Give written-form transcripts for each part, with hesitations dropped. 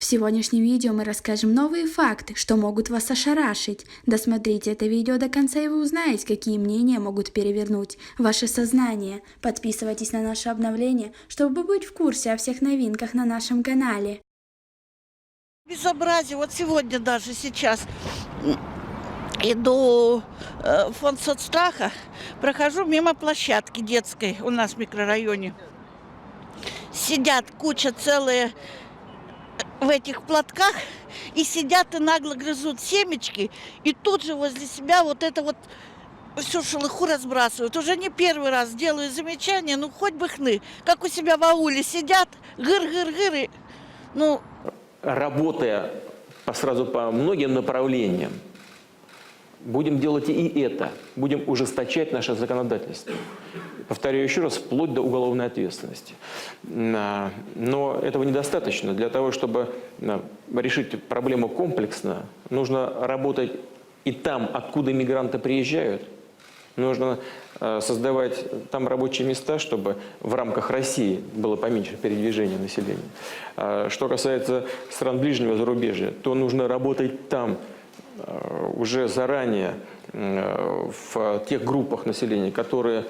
сегодняшнем видео мы расскажем новые факты, что могут вас ошарашить. Досмотрите это видео до конца, и вы узнаете, какие мнения могут перевернуть ваше сознание. Подписывайтесь на наше обновление, чтобы быть в курсе о всех новинках на нашем канале. Безобразие. Вот сегодня даже сейчас иду в фонд соцстраха, прохожу мимо площадки детской у нас в микрорайоне. Сидят куча целые в этих платках и сидят и нагло грызут семечки, и тут же возле себя вот это вот всю шелуху разбрасывают. Уже не первый раз делаю замечания, ну хоть бы хны, как у себя в ауле сидят, гыр-гыр-гыр, ну... Работая сразу по многим направлениям, будем делать и это, будем ужесточать наше законодательство. Повторяю еще раз, вплоть до уголовной ответственности. Но этого недостаточно. Для того, чтобы решить проблему комплексно, нужно работать и там, откуда мигранты приезжают. Нужно создавать там рабочие места, чтобы в рамках России было поменьше передвижения населения. Что касается стран ближнего зарубежья, то нужно работать там уже заранее, в тех группах населения, которые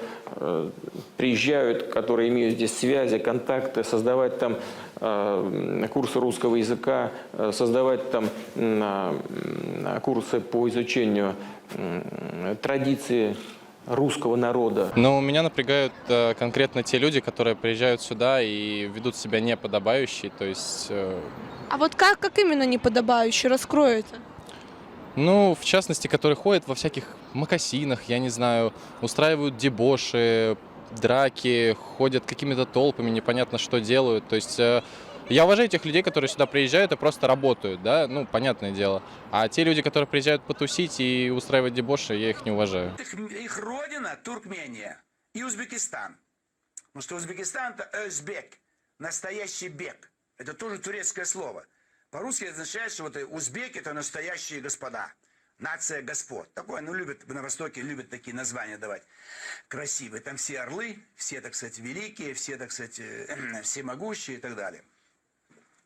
приезжают, которые имеют здесь связи, контакты, создавать там курсы русского языка, создавать там курсы по изучению традиций русского народа. Но меня напрягают конкретно те люди, которые приезжают сюда и ведут себя неподобающе, то есть... А вот как именно неподобающе, раскроете? Ну, в частности, которые ходят во всяких мокасинах, я не знаю, устраивают дебоши, драки, ходят какими-то толпами, непонятно что делают. То есть я уважаю тех людей, которые сюда приезжают и просто работают, да, ну, понятное дело. А те люди, которые приезжают потусить и устраивать дебоши, я их не уважаю. Их родина Туркмения и Узбекистан. Потому что Узбекистан это özbek, настоящий бек. Это тоже турецкое слово. По-русски это означает, что вот узбеки это настоящие господа. Нация господ. Такое, ну, любят, на Востоке любят такие названия давать. Красивые. Там все орлы, все, так сказать, великие, все, так сказать, всемогущие и так далее.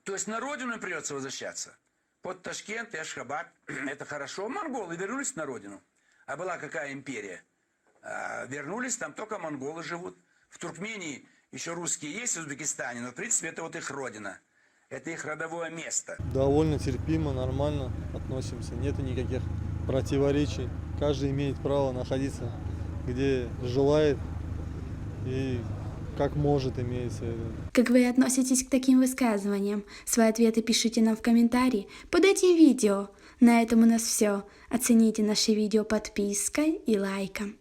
То есть на родину придется возвращаться. Под Ташкент и Ашхабад. Это хорошо. Монголы вернулись на родину. А была какая империя? Вернулись, там только монголы живут. В Туркмении еще русские есть, в Узбекистане, но в принципе это вот их родина. Это их родовое место. Довольно терпимо, нормально относимся. Нету никаких противоречий. Каждый имеет право находиться, где желает и как может, имеется в виду. Как вы относитесь к таким высказываниям? Свои ответы пишите нам в комментарии под этим видео. На этом у нас все. Оцените наше видео подпиской и лайком.